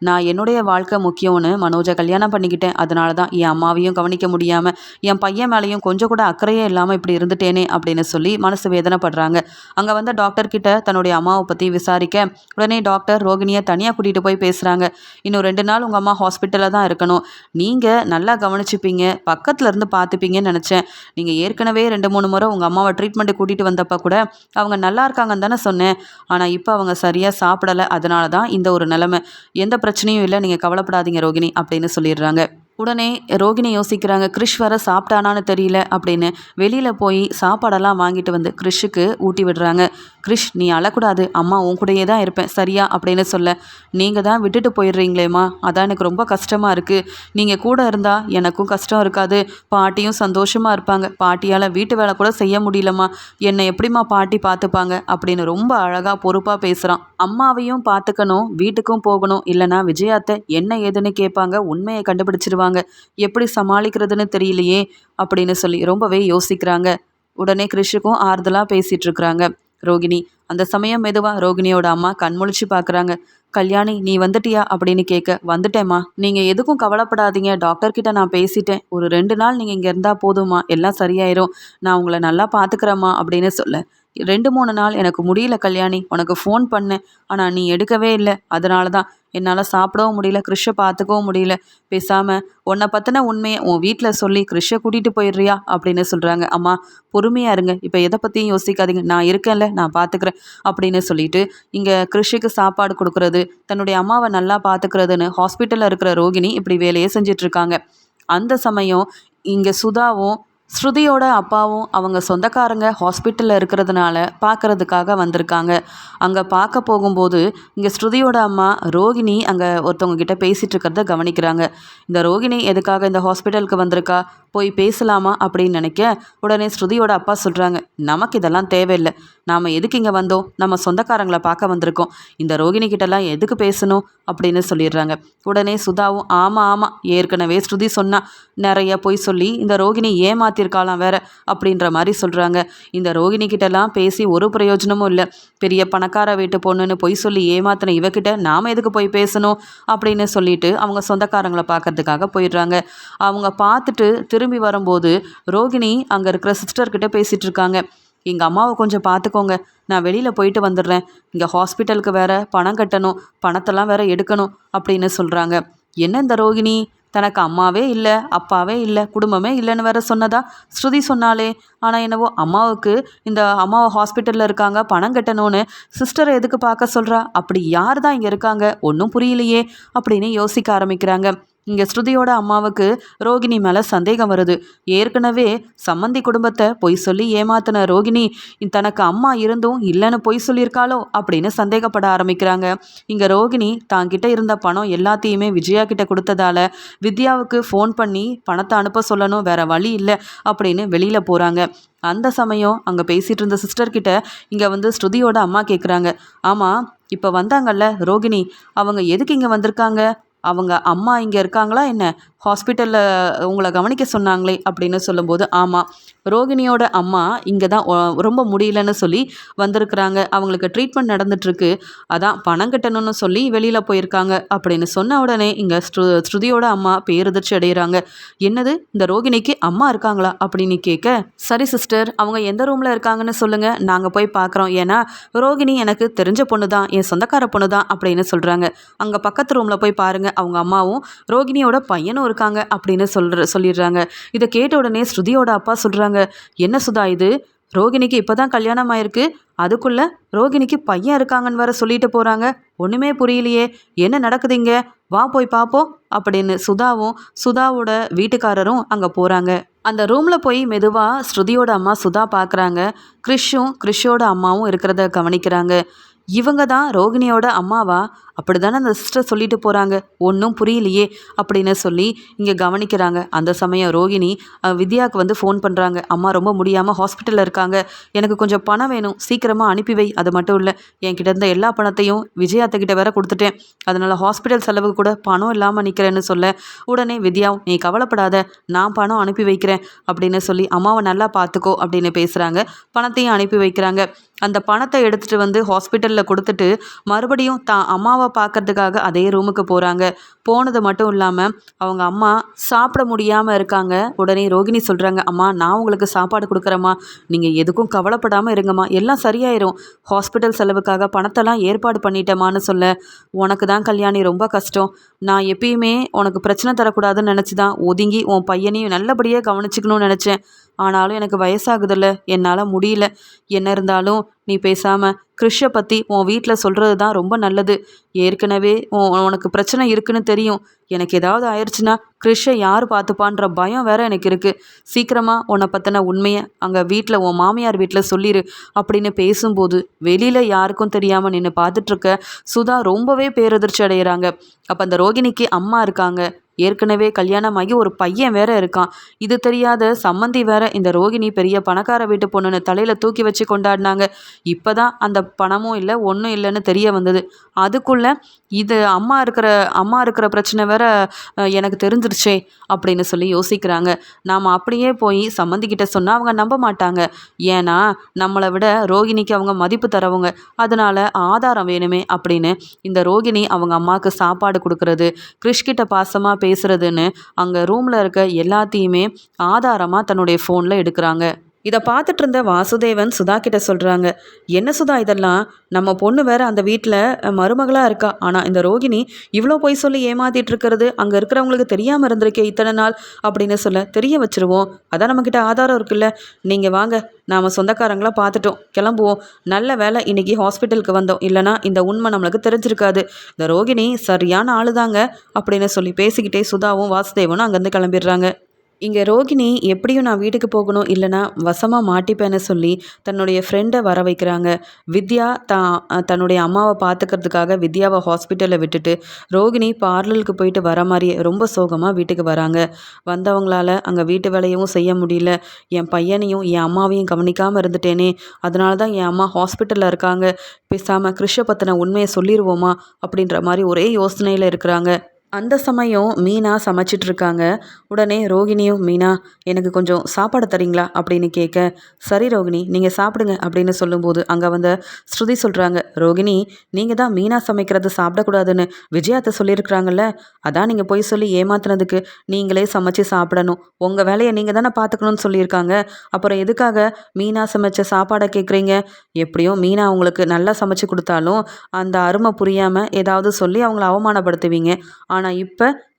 நான் என்னுடைய வாழ்க்கை முக்கியம்னு மனோஜை கல்யாணம் பண்ணிக்கிட்டேன், அதனால தான் என் அம்மாவையும் கவனிக்க முடியாமல் என் பையன் மேலேயும் கொஞ்சம் கூட அக்கறையே இல்லாமல் இப்படி இருந்துட்டேனே அப்படின்னு சொல்லி மனசு வேதனைப்படுறாங்க. அங்கே வந்த டாக்டர்கிட்ட தன்னுடைய அம்மாவை பற்றி விசாரிக்க, உடனே டாக்டர் ரோகிணியை தனியாக கூட்டிகிட்டு போய் பேசுகிறாங்க. இன்னும் 2 நாள் உங்கள் அம்மா ஹாஸ்பிட்டலில் தான் இருக்கணும், நீங்கள் நல்லா கவனிச்சுப்பீங்க, பக்கத்தில் இருந்து பார்த்துப்பீங்கன்னு நினச்சேன். நீங்கள் ஏற்கனவே 2-3 முறை உங்கள் அம்மாவை ட்ரீட்மெண்ட்டு கூட்டிகிட்டு வந்தப்போ கூட அவங்க நல்லா இருக்காங்கன்னு தானே சொன்னேன். ஆனால் இப்போ அவங்க சரியாக சாப்பிடலை, அதனால தான் இந்த ஒரு நிலைமை. எந்த பிரச்சனையும் இல்லை, நீங்கள் கவலைப்படாதீங்க ரோகிணி அப்படின்னு சொல்லிடுறாங்க. உடனே ரோகிணி யோசிக்கிறாங்க, கிறிஷ் வர சாப்பிட்டானான்னு தெரியல அப்படின்னு வெளியில் போய் சாப்பாடெல்லாம் வாங்கிட்டு வந்து கிறிஷுக்கு ஊட்டி விடுறாங்க. கிறிஷ், நீ அழக்கூடாது, அம்மா உன் கூடயே தான் இருப்பேன் சரியா அப்படின்னு சொல்ல, நீங்கள் தான் விட்டுட்டு போயிடுறீங்களேம்மா, அதான் எனக்கு ரொம்ப கஷ்டமாக இருக்குது. நீங்கள் கூட இருந்தால் எனக்கும் கஷ்டம் இருக்காது, பாட்டியும் சந்தோஷமாக இருப்பாங்க. பாட்டியால் வீட்டு வேலை கூட செய்ய முடியலம்மா, என்னை எப்படிம்மா பாட்டி பார்த்துப்பாங்க அப்படின்னு ரொம்ப அழகாக பொறுப்பாக பேசுகிறான். அம்மாவையும் பார்த்துக்கணும், வீட்டுக்கும் போகணும், இல்லைனா விஜயாத்தை என்ன ஏதுன்னு கேட்பாங்க, உண்மையை கண்டுபிடிச்சிருவாங்க, எப்படி சமாளிக்கிறதுன்னு தெரியலையே அப்படின்னு சொல்லி ரொம்பவே யோசிக்கிறாங்க. உடனே கிறிஷுக்கும் ஆறுதலாக பேசிகிட்டு இருக்கிறாங்க ரோகிணி. அந்த சமயம் மெதுவாக ரோகிணியோட அம்மா கண்முழிச்சு பார்க்குறாங்க. கல்யாணி, நீ வந்துட்டியா அப்படின்னு கேட்க, வந்துட்டேம்மா, நீங்கள் எதுக்கும் கவலைப்படாதீங்க, டாக்டர்கிட்ட நான் பேசிட்டேன், ஒரு 2 நாள் நீங்கள் இங்கே இருந்தால் போதுமா, எல்லாம் சரியாயிரும், நான் உங்களை நல்லா பார்த்துக்கிறேம்மா அப்படின்னு சொல்ல, 2-3 நாள் எனக்கு முடியல கல்யாணி, உனக்கு ஃபோன் பண்ணேன், ஆனால் நீ எடுக்கவே இல்லை, அதனால தான் என்னால் சாப்பிடவும் முடியல, கிறிஷை பார்த்துக்கவும் முடியல. பேசாமல் உன்னை பற்றின உண்மையை உன் வீட்டில் சொல்லி கிறிஷை கூட்டிகிட்டு போயிடுறியா அப்படின்னு சொல்கிறாங்க. அம்மா பொறுமையாக இருங்க, இப்போ எதை பற்றியும் யோசிக்காதீங்க, நான் இருக்கேன்ல, நான் பார்த்துக்கிறேன் அப்படின்னு சொல்லிட்டு இங்கே கிறிஷுக்கு சாப்பாடு கொடுக்குறது, தன்னுடைய அம்மாவை நல்லா பார்த்துக்கிறதுன்னு ஹாஸ்பிட்டலில் இருக்கிற ரோகிணி இப்படி வேலையை செஞ்சிட்ருக்காங்க. அந்த சமயம் இங்கே சுதாவும் ஸ்ருதியோட அப்பாவும் அவங்க சொந்தக்காரங்க ஹாஸ்பிட்டலில் இருக்கிறதுனால பார்க்கறதுக்காக வந்திருக்காங்க. அங்கே பார்க்க போகும்போது இங்கே ஸ்ருதியோட அம்மா ரோகிணி அங்கே ஒருத்தவங்க கிட்ட பேசிகிட்டு இருக்கிறத கவனிக்கிறாங்க. இந்த ரோகிணி எதுக்காக இந்த ஹாஸ்பிட்டலுக்கு வந்திருக்கா, போய் பேசலாமா அப்படின்னு நினைக்க, உடனே ஸ்ருதியோட அப்பா சொல்கிறாங்க, நமக்கு இதெல்லாம் தேவையில்லை, நாம் எதுக்கு இங்கே வந்தோம், நம்ம சொந்தக்காரங்களை பார்க்க வந்திருக்கோம், இந்த ரோகிணி கிட்டலாம் எதுக்கு பேசணும் அப்படின்னு சொல்லிடுறாங்க. உடனே சுதாவும் ஆமாம் ஆமாம், ஏற்கனவே ஸ்ருதி சொன்னா நிறைய பொய் சொல்லி இந்த ரோகிணி ஏமாத்திருக்காளாம் வேற அப்படின்ற மாதிரி சொல்கிறாங்க. இந்த ரோகிணி கிட்டலாம் பேசி ஒரு பிரயோஜனமும் இல்லை, பெரிய பணக்கார வீட்டு பொண்ணுன்னு பொய் சொல்லி ஏமாத்தின இவகிட்ட நாம் எதுக்கு போய் பேசணும் அப்படின்னு சொல்லிட்டு அவங்க சொந்தக்காரங்களை பார்க்கறதுக்காக போயிடுறாங்க. அவங்க பார்த்துட்டு திரும்பி வரும்போது ரோகிணி அங்கே இருக்கிற சிஸ்டர்கிட்ட பேசிகிட்டு இருக்காங்க. எங்கள் அம்மாவை கொஞ்சம் பார்த்துக்கோங்க, நான் வெளியில் போயிட்டு வந்துடுறேன், இங்கே ஹாஸ்பிட்டலுக்கு வேற பணம் கட்டணும், பணத்தெல்லாம் வேற எடுக்கணும் அப்படின்னு சொல்கிறாங்க. என்ன இந்த ரோகிணி தனக்கு அம்மாவே இல்லை, அப்பாவே இல்லை, குடும்பமே இல்லைன்னு வேற சொன்னதா ஸ்ருதி சொன்னாலே. ஆனால் என்னவோ அம்மாவுக்கு இந்த அம்மாவை ஹாஸ்பிட்டலில் இருக்காங்க, பணம் கட்டணும்னு சிஸ்டரை எதுக்கு பார்க்க சொல்கிறா, அப்படி யார் தான் இங்கே இருக்காங்க, ஒன்றும் புரியலையே அப்படின்னு யோசிக்க ஆரம்பிக்கிறாங்க. இங்கே ஸ்ருதியோட அம்மாவுக்கு ரோகிணி மேலே சந்தேகம் வருது. ஏற்கனவே சம்மந்தி குடும்பத்தை பொய் சொல்லி ஏமாத்தின ரோகிணி தனக்கு அம்மா இருந்தும் இல்லைன்னு பொய் சொல்லியிருக்காளோ அப்படின்னு சந்தேகப்பட ஆரம்பிக்கிறாங்க. இங்கே ரோகிணி தாங்கிட்ட இருந்த பணம் எல்லாத்தையுமே விஜயா கிட்ட கொடுத்ததால வித்யாவுக்கு ஃபோன் பண்ணி பணத்தை அனுப்ப சொல்லணும், வேற வழி இல்லை அப்படின்னு வெளியில் போகிறாங்க. அந்த சமயம் அங்கே பேசிகிட்டு இருந்த சிஸ்டர்கிட்ட இங்கே வந்து ஸ்ருதியோட அம்மா கேட்குறாங்க, ஆமாம் இப்போ வந்தாங்கல்ல ரோகிணி, அவங்க எதுக்கு இங்கே வந்திருக்காங்க, அவங்க அம்மா இங்கே இருக்காங்களா என்ன, ஹாஸ்பிட்டலில் உங்களை கவனிக்க சொன்னாங்களே அப்படின்னு சொல்லும்போது, ஆமாம் ரோகிணியோட அம்மா இங்கே தான் ரொம்ப முடியலன்னு சொல்லி வந்திருக்கிறாங்க, அவங்களுக்கு ட்ரீட்மெண்ட் நடந்துட்டுருக்கு, அதான் பணம் கட்டணும்னு சொல்லி வெளியில் போயிருக்காங்க அப்படின்னு சொன்ன உடனே இங்கே ஸ்ருதியோட அம்மா பேரதிர்ச்சி அடைகிறாங்க. என்னது இந்த ரோகிணிக்கு அம்மா இருக்காங்களா அப்படின்னு கேட்க, சரி சிஸ்டர் அவங்க எந்த ரூமில் இருக்காங்கன்னு சொல்லுங்கள், நாங்கள் போய் பார்க்குறோம், ஏன்னா ரோகிணி எனக்கு தெரிஞ்ச பொண்ணு தான், என் சொந்தக்கார பொண்ணு தான் அப்படின்னு சொல்கிறாங்க. அங்கே பக்கத்து ரூமில் போய் பாருங்கள், அவங்க அம்மாவும் ரோகிணியோட பையனும் இருக்காங்க அப்படின்னு சொல்லிடுறாங்க. இதை கேட்ட உடனே ஸ்ருதியோட அப்பா சொல்கிறாங்க, என்ன சுதா இது, ரோகிணிக்கு இப்போ தான் கல்யாணம் ஆயிருக்கு, அதுக்குள்ளே ரோகிணிக்கு பையன் இருக்காங்கன்னு வேற சொல்லிட்டு போகிறாங்க, ஒன்றுமே புரியலையே, என்ன நடக்குதுங்க, வா போய் பார்ப்போம் அப்படின்னு சுதாவோட வீட்டுக்காரரும் அங்கே போகிறாங்க. அந்த ரூமில் போய் மெதுவாக ஸ்ருதியோட அம்மா சுதா பார்க்குறாங்க. கிறிஷோட அம்மாவும் இருக்கிறத கவனிக்கிறாங்க. இவங்க தான் ரோகிணியோட அம்மாவா, அப்படி தானே அந்த சிஸ்டர் சொல்லிட்டு போகிறாங்க, ஒன்றும் புரியலையே அப்படின்னு சொல்லி இங்கே கவனிக்கிறாங்க. அந்த சமயம் ரோகிணி வித்யாவுக்கு வந்து ஃபோன் பண்ணுறாங்க, அம்மா ரொம்ப முடியாமல் ஹாஸ்பிட்டலில் இருக்காங்க, எனக்கு கொஞ்சம் பணம் வேணும், சீக்கிரமாக அனுப்பி வை, அது மட்டும் இல்லை என்கிட்ட இருந்த எல்லா பணத்தையும் விஜயாத்தக்கிட்ட வேற கொடுத்துட்டேன், அதனால் ஹாஸ்பிட்டல் செலவுக்கு கூட பணம் இல்லாமல் நிற்கிறேன்னு சொல்ல, உடனே வித்யாவும் நீ கவலைப்படாத, நான் பணம் அனுப்பி வைக்கிறேன் அப்படின்னு சொல்லி அம்மாவை நல்லா பார்த்துக்கோ அப்படின்னு பேசுகிறாங்க. பணத்தையும் அனுப்பி வைக்கிறாங்க. அந்த பணத்தை எடுத்துகிட்டு வந்து ஹாஸ்பிட்டலில் கொடுத்துட்டு மறுபடியும் தான் அம்மாவை பார்க்கறதுக்காக அதே ரூமுக்கு போகிறாங்க. போனது மட்டும் இல்லாமல் அவங்க அம்மா சாப்பிட முடியாமல் இருக்காங்க. உடனே ரோகிணி சொல்கிறாங்க, அம்மா நான் உங்களுக்கு சாப்பாடு கொடுக்குறேம்மா, நீங்கள் எதுக்கும் கவலைப்படாமல் இருங்கம்மா, எல்லாம் சரியாயிரும், ஹாஸ்பிட்டல் செலவுக்காக பணத்தெல்லாம் ஏற்பாடு பண்ணிட்டேம்மான்னு சொல்ல, உனக்கு தான் கல்யாணி ரொம்ப கஷ்டம், நான் எப்பயுமே உனக்கு பிரச்சனை தரக்கூடாதுன்னு நினச்சி தான் ஒதுங்கி உன் பையனையும் நல்லபடியாக கவனிச்சிக்கணும்னு நினச்சேன், ஆனாலும் எனக்கு வயசாகுதில்ல, என்னால் முடியல, என்ன இருந்தாலும் நீ பேசாமல் கிறிஷை பற்றி உன் வீட்டில் சொல்கிறது தான் ரொம்ப நல்லது, ஏற்கனவே உனக்கு பிரச்சனை இருக்குன்னு தெரியும், எனக்கு ஏதாவது ஆயிடுச்சுன்னா கிறிஷை யார் பார்த்துப்பான்ற பயம் வேற எனக்கு இருக்குது, சீக்கிரமாக உன்னை பற்றின உண்மையை அங்கே வீட்டில் உன் மாமியார் வீட்டில் சொல்லிடு அப்படின்னு பேசும்போது வெளியில் யாருக்கும் தெரியாமல் நின்று பார்த்துட்ருக்க சுதா ரொம்பவே பேரதிர்ச்சி அடைகிறாங்க. அப்போ அந்த ரோகிணிக்கு அம்மா இருக்காங்க, ஏற்கனவே கல்யாணமாகி ஒரு பையன் வேற இருக்கான், இது தெரியாத சம்மந்தி வேற இந்த ரோகிணி பெரிய பணக்கார வீட்டு பொண்ணுன்னு தலையில் தூக்கி வச்சு கொண்டாடினாங்க, இப்போ தான் அந்த பணமும் இல்லை ஒன்றும் இல்லைன்னு தெரிய வந்தது, அதுக்குள்ளே இது அம்மா இருக்கிற பிரச்சனை வேற எனக்கு தெரிஞ்சிருச்சே அப்படின்னு சொல்லி யோசிக்கிறாங்க. நாம் அப்படியே போய் சம்மந்திக்கிட்ட சொன்னால் அவங்க நம்ப மாட்டாங்க, ஏன்னா நம்மளை விட ரோகிணிக்கு அவங்க மதிப்பு தரவங்க, அதனால ஆதாரம் வேணுமே அப்படின்னு இந்த ரோகிணி அவங்க அம்மாவுக்கு சாப்பாடு கொடுக்கறது, கிறிஷ்கிட்ட பாசமாக பேசுறதுன்னு அங்கே ரூமில் இருக்க எல்லாத்தையுமே ஆதாரமாக தன்னுடைய ஃபோனில் எடுக்கிறாங்க. இதை பார்த்துட்டு இருந்த வாசுதேவன் சுதா கிட்ட சொல்கிறாங்க, என்ன சுதா இதெல்லாம், நம்ம பொண்ணு வேற அந்த வீட்டில் மருமகளாக இருக்கா, ஆனால் இந்த ரோகிணி இவ்வளோ போய் சொல்லி ஏமாத்திட்டு இருக்கிறது அங்கே இருக்கிறவங்களுக்கு தெரியாமல் இருந்திருக்கே இத்தனை நாள் அப்படின்னு சொல்ல, தெரிய வச்சுருவோம், அதான் நம்மக்கிட்ட ஆதாரம் இருக்குல்ல, நீங்கள் வாங்க, நாம் சொந்தக்காரங்களாம் பார்த்துட்டோம், கிளம்புவோம், நல்ல வேலை இன்றைக்கி ஹாஸ்பிட்டலுக்கு வந்தோம், இல்லைனா இந்த உண்மை நம்மளுக்கு தெரிஞ்சிருக்காது, இந்த ரோகிணி சரியான ஆளுதாங்க அப்படின்னு சொல்லி பேசிக்கிட்டே சுதாவும் வாசுதேவனும் அங்கேருந்து கிளம்பிடுறாங்க. இங்கே ரோகிணி எப்படியும் நான் வீட்டுக்கு போகணும் இல்லைனா வசமாக மாட்டிப்பேன்னு சொல்லி தன்னுடைய ஃப்ரெண்டை வர வைக்கிறாங்க. வித்யா தன்னுடைய அம்மாவை பார்த்துக்கிறதுக்காக வித்யாவை ஹாஸ்பிட்டலில் விட்டுட்டு ரோகிணி பார்லருக்கு போயிட்டு வர மாதிரியே ரொம்ப சோகமாக வீட்டுக்கு வராங்க. வந்தவங்களால அங்கே வீட்டு வேலையும் செய்ய முடியல. என் பையனையும் என் அம்மாவையும் கவனிக்காமல் இருந்துட்டேனே, அதனால தான் என் அம்மா ஹாஸ்பிட்டலில் இருக்காங்க. பேசாமல் கிறிஷை பற்றின உண்மையை சொல்லிடுவோமா அப்படின்ற மாதிரி ஒரே யோசனையில் இருக்கிறாங்க. அந்த சமயம் மீனா சமைச்சிட்டு இருக்காங்க. உடனே ரோகிணியும், மீனா எனக்கு கொஞ்சம் சாப்பாடு தரீங்களா அப்படின்னு கேட்க, சரி ரோகிணி நீங்கள் சாப்பிடுங்க அப்படின்னு சொல்லும்போது அங்கே வந்த ஸ்ருதி சொல்கிறாங்க, ரோகிணி நீங்கள் தான் மீனா சமைக்கிறது சாப்பிடக்கூடாதுன்னு விஜயாத்தை சொல்லியிருக்கிறாங்கல்ல, அதான் நீங்கள் போய் சொல்லி ஏமாத்துனதுக்கு நீங்களே சமைச்சு சாப்பிடணும், உங்கள் வேலையை நீங்கள் தானே பார்த்துக்கணும்னு சொல்லியிருக்காங்க, அப்புறம் எதுக்காக மீனா சமைச்ச சாப்பாடை கேட்குறீங்க? எப்படியும் மீனா அவங்களுக்கு நல்லா சமைச்சு கொடுத்தாலும் அந்த அருமை புரியாமல் ஏதாவது சொல்லி அவங்கள அவமானப்படுத்துவீங்க. ஆனால்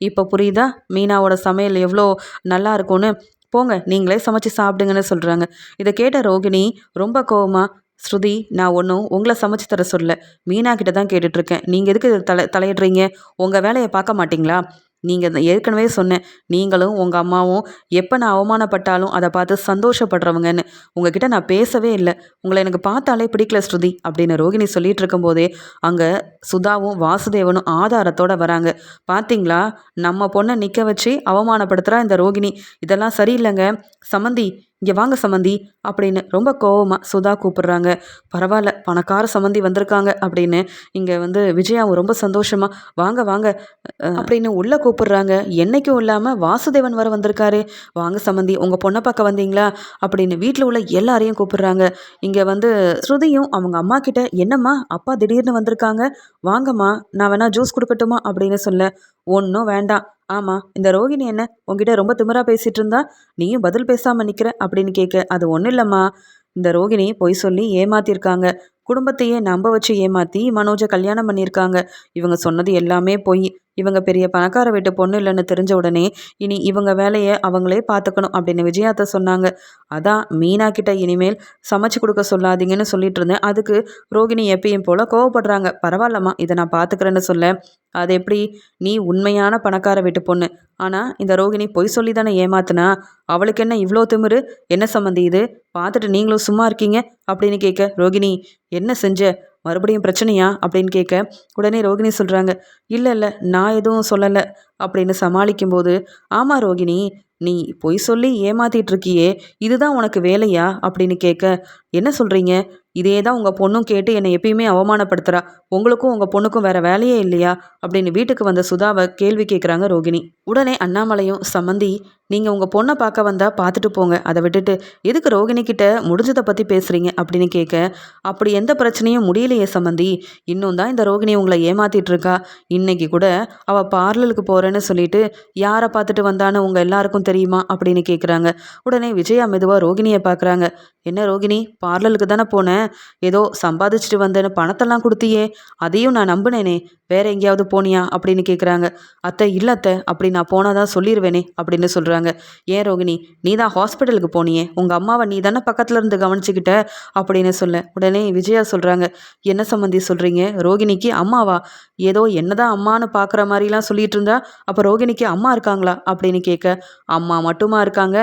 இப்போ புரியுதா மீனாவோட சமையல் எவ்வளோ நல்லா இருக்கும்னு? போங்க நீங்களே சமைச்சு சாப்பிடுங்கன்னு சொல்கிறாங்க. இதை கேட்ட ரோகிணி ரொம்ப கோவமாக, ஸ்ருதி நான் ஒன்றும் உங்களை சமைச்சு தர சொல்ல, மீனா கிட்ட தான் கேட்டுட்ருக்கேன், நீங்கள் எதுக்கு தலையிடுறீங்க? உங்கள் வேலையை பார்க்க மாட்டிங்களா? நீங்கள் ஏற்கனவே சொன்னேன், நீங்களும் உங்கள் அம்மாவும் எப்போ நான் அவமானப்பட்டாலும் அதை பார்த்து சந்தோஷப்படுறவங்கன்னு. உங்ககிட்ட நான் பேசவே இல்லை, உங்களை எனக்கு பார்த்தாலே பிடிக்கல ஸ்ருதி அப்படின்னு ரோகிணி சொல்லிட்டு இருக்கும்போதே அங்கே சுதாவும் வாசுதேவனும் ஆதாரத்தோடு வராங்க. பார்த்தீங்களா, நம்ம பொண்ணை நிற்க வச்சு அவமானப்படுத்துகிறா இந்த ரோகிணி, இதெல்லாம் சரியில்லைங்க. சமந்தி இங்கே வாங்க சமந்தி அப்படின்னு ரொம்ப கோவமாக சுதா கூப்பிடுறாங்க. பரவாயில்ல பணக்கார சமந்தி வந்திருக்காங்க அப்படின்னு இங்கே விஜயாவும் ரொம்ப சந்தோஷமாக வாங்க வாங்க அப்படின்னு உள்ளே கூப்பிடுறாங்க. என்னைக்கும் இல்லாமல் வாசுதேவன் வர வந்திருக்காரு, வாங்க சமந்தி உங்கள் பொண்ணை பார்க்க வந்தீங்களா அப்படின்னு வீட்டில் உள்ள எல்லாரையும் கூப்பிடுறாங்க. இங்கே ஸ்ருதியும் அவங்க அம்மா கிட்ட, என்னம்மா அப்பா திடீர்னு வந்திருக்காங்க, வாங்கம்மா நான் வேணா ஜூஸ் கொடுக்கட்டுமா அப்படின்னு சொல்ல, ஒன்றும் வேண்டாம். ஆமாம் இந்த ரோகிணி என்ன உங்ககிட்ட ரொம்ப திமிரா பேசிகிட்டு இருந்தா, நீயும் பதில் பேசாமல் நிற்கிற அப்படின்னு கேட்க, அது ஒன்றும் இல்லைம்மா, இந்த ரோகிணி பொய் சொல்லி ஏமாத்திருக்காங்க, குடும்பத்தையே நம்ப வச்சு ஏமாற்றி மனோஜை கல்யாணம் பண்ணியிருக்காங்க. இவங்க சொன்னது எல்லாமே பொய். இவங்க பெரிய பணக்கார வீட்டு பொண்ணு இல்லைன்னு தெரிஞ்ச உடனே இனி இவங்க வேலையை அவங்களே பார்த்துக்கணும் அப்படின்னு விஜயாத்தை சொன்னாங்க. அதான் மீனா கிட்ட இனிமேல் சமைச்சு கொடுக்க சொல்லாதீங்கன்னு சொல்லிட்டு இருந்தேன். அதுக்கு ரோகிணி எப்பயும் போல் கோவப்படுறாங்க. பரவாயில்லம்மா இதை நான் பார்த்துக்கிறேன்னு சொல்ல, அது எப்படி, நீ உண்மையான பணக்கார வீட்டு பொண்ணு, ஆனால் இந்த ரோகிணி பொய் சொல்லி தானே ஏமாத்துனா, அவளுக்கு என்ன இவ்வளோ திமிரு, என்ன சம்மந்தி இது, பார்த்துட்டு நீங்களும் சும்மா இருக்கீங்க அப்படின்னு கேட்க, ரோகிணி என்ன செஞ்ச, மறுபடியும் பிரச்சனையா அப்படின்னு கேட்க, உடனே ரோகிணி சொல்கிறாங்க, இல்லை இல்லை நான் எதுவும் சொல்லலை அப்படின்னு சமாளிக்கும்போது, ஆமாம் ரோகிணி நீ பொய் சொல்லி ஏமாத்திட்டு இருக்கியே, இதுதான் உனக்கு வேலையா அப்படின்னு கேட்க, என்ன சொல்கிறீங்க, இதே தான் உங்கள் பொண்ணும் கேட்டு என்னை எப்பயுமே அவமானப்படுத்துகிறா, உங்களுக்கும் உங்கள் பொண்ணுக்கும் வேறு வேலையே இல்லையா அப்படின்னு வீட்டுக்கு வந்த சுதாவை கேள்வி கேட்குறாங்க ரோகிணி. உடனே அண்ணாமலையும், சம்மந்தி நீங்கள் உங்கள் பொண்ணை பார்க்க வந்தால் பார்த்துட்டு போங்க, அதை விட்டுட்டு எதுக்கு ரோகிணி கிட்ட முடிஞ்சதை பற்றி பேசுகிறீங்க அப்படின்னு கேட்க, அப்படி எந்த பிரச்சனையும் முடியலையே சம்மந்தி, இன்னும் தான் இந்த ரோகிணி உங்களை ஏமாத்திட்டு இருக்கா, இன்னைக்கு கூட அவள் பார்லருக்கு போகிறேன்னு சொல்லிட்டு யாரை பார்த்துட்டு வந்தான்னு உங்கள் எல்லாருக்கும் தெரியுமா அப்படின்னு கேட்குறாங்க. உடனே விஜயா மெதுவாக ரோகிணியை பார்க்குறாங்க. என்ன ரோகிணி பார்லருக்கு தானே போனேன், ஏதோ சம்பாதிச்சுட்டு வந்தேன்னு பணத்தெல்லாம் கொடுத்தியே, அதையும் நான் நம்பினேனே, வேற எங்கேயாவது போனியா அப்படின்னு கேட்குறாங்க. அத்தை இல்லை அத்தை, அப்படி நான் போனாதான் சொல்லிடுவேனே அப்படின்னு சொல்கிறாங்க. ஏன் ரோகிணி நீ தான் ஹாஸ்பிட்டலுக்கு போனியே, உங்கள் அம்மாவை நீ தானே பக்கத்தில் இருந்து கவனிச்சுக்கிட்ட அப்படின்னு சொல்ல, உடனே விஜயா சொல்கிறாங்க, என்ன சம்மந்தி சொல்கிறீங்க, ரோகிணிக்கு அம்மாவா, ஏதோ என்னதான் அம்மானு பார்க்குற மாதிரிலாம் சொல்லிட்டு இருந்தா, அப்போ ரோகிணிக்கு அம்மா இருக்காங்களா அப்படின்னு கேட்க, அம்மா மட்டுமா இருக்காங்க,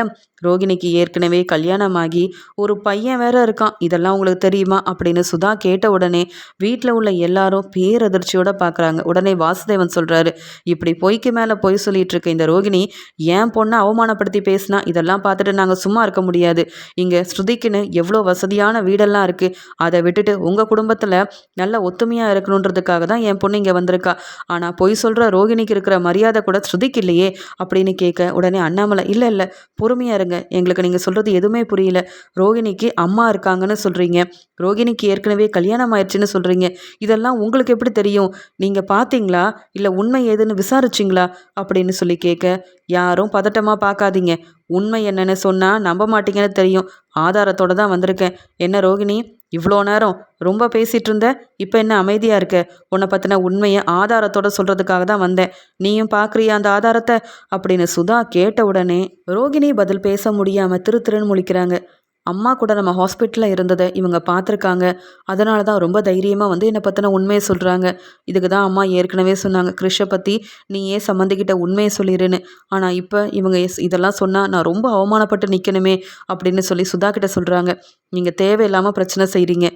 ரோகிணிக்கு ஏற்கனவே கல்யாணமாகி ஒரு பையன் வேற இருக்கான், இதெல்லாம் உங்களுக்கு தெரியுமா அப்படின்னு சுதா கேட்ட உடனே வீட்டில் உள்ள எல்லாரும் பேரதிர்ச்சியோட பார்க்குறாங்க. உடனே வாசுதேவன் சொல்கிறாரு, இப்படி பொய்க்கு மேலே பொய் சொல்லிட்டு இருக்க இந்த ரோகிணி ஏன் பொண்ணை அவமானப்படுத்தி பேசினா, இதெல்லாம் பார்த்துட்டு நாங்கள் சும்மா இருக்க முடியாது, இங்கே ஸ்ருதிக்குன்னு எவ்வளோ வசதியான வீடெல்லாம் இருக்குது, அதை விட்டுட்டு உங்கள் குடும்பத்தில் நல்ல ஒத்துமையாக இருக்கணுன்றதுக்காக தான் என் பொண்ணு இங்கே வந்திருக்கா, ஆனால் பொய் சொல்கிற ரோகிணிக்கு இருக்கிற மரியாதை கூட ஸ்ருதிக்கு இல்லையே அப்படின்னு கேட்க, உடனே அண்ணாமலை, இல்லை இல்லை பொறுமையாக இருங்க, எங்களுக்கு நீங்கள் சொல்கிறது எதுவுமே புரியல, ரோகிணிக்கு அம்மா இருக்காங்கன்னு சொல்கிறீங்க, ரோகிணிக்கு ஏற்கனவே கல்யாணம் ஆயிடுச்சுன்னு சொல்கிறீங்க, இதெல்லாம் உங்களுக்கு எப்படி தெரியும், நீங்கள் பார்த்தீங்களா இல்லை உண்மை ஏதுன்னு விசாரிச்சிங்களா அப்படின்னு சொல்லி கேட்க, யாரும் பதட்டமாக பார்க்காதீங்க, உண்மை என்னன்னு சொன்னால் நம்ப மாட்டீங்கன்னு தெரியும், ஆதாரத்தோடு தான் வந்திருக்கேன், என்ன ரோகிணி இவ்வளோ நேரம் ரொம்ப பேசிகிட்டு இருந்த, இப்போ என்ன அமைதியாக இருக்க, உன்னை பற்றின உண்மையை ஆதாரத்தோடு சொல்கிறதுக்காக தான் வந்தேன், நீயும் பார்க்குறியா அந்த ஆதாரத்தை அப்படின்னு சுதா கேட்ட உடனே ரோகிணி பதில் பேச முடியாமல் திரு திருன்னு முழிக்கிறாங்க. அம்மா கூட நம்ம ஹாஸ்பிட்டலில் இருந்ததை இவங்க பார்த்துருக்காங்க. அதனால தான் ரொம்ப தைரியமாக வந்து என்னை பற்றின உண்மையை சொல்கிறாங்க. இதுக்கு தான் அம்மா ஏற்கனவே சொன்னாங்க, கிறிஷை பற்றி நீ ஏன் சம்மந்திக்கிட்ட உண்மையை சொல்லிடுன்னு. ஆனால் இப்போ இவங்க இதெல்லாம் சொன்னால் நான் ரொம்ப அவமானப்பட்டு நிற்கணுமே அப்படின்னு சொல்லி சுதா கிட்ட சொல்கிறாங்க. நீங்கள் தேவையில்லாமல் பிரச்சனை செய்கிறீங்க.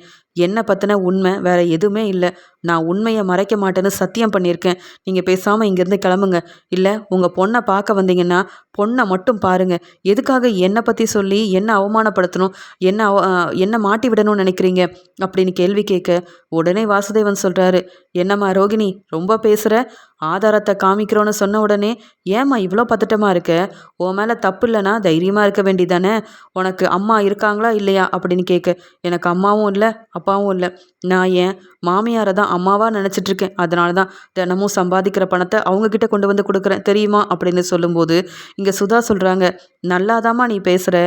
என்னை பற்றின உண்மை வேறு எதுவுமே இல்லை. நான் உண்மையை மறைக்க மாட்டேன்னு சத்தியம் பண்ணியிருக்கேன். நீங்கள் பேசாமல் இங்கேருந்து கிளம்புங்க. இல்லை உங்கள் பொண்ணை பார்க்க வந்தீங்கன்னா பொண்ணை மட்டும் பாருங்கள். எதுக்காக என்னை பற்றி சொல்லி என்ன அவமானப்படுத்தணும், என்ன மாட்டி விடணும்னு நினைக்கிறீங்க அப்படின்னு கேள்வி கேட்க உடனே வாசுதேவன் சொல்கிறாரு, என்னம்மா ரோகிணி ரொம்ப பேசுகிற, ஆதாரத்தை காமிக்கிறோன்னு சொன்ன உடனே ஏம்மா இவ்வளோ பதட்டமாக இருக்க? உன் மேலே தப்பு இல்லைன்னா தைரியமாக இருக்க வேண்டியதானே? உனக்கு அம்மா இருக்காங்களா இல்லையா அப்படின்னு கேட்க, எனக்கு அம்மாவும் இல்லை அப்பாவும் இல்லை. நான் என் மாமியாரை தான் அம்மாவாக நினச்சிட்ருக்கேன். அதனால தான் தினமும் சம்பாதிக்கிற பணத்தை அவங்கக்கிட்ட கொண்டு வந்து கொடுக்குறேன் தெரியுமா அப்படின்னு சொல்லும்போது இங்கே சுதா சொல்கிறாங்க, நல்லாதாம்மா நீ பேசுகிற,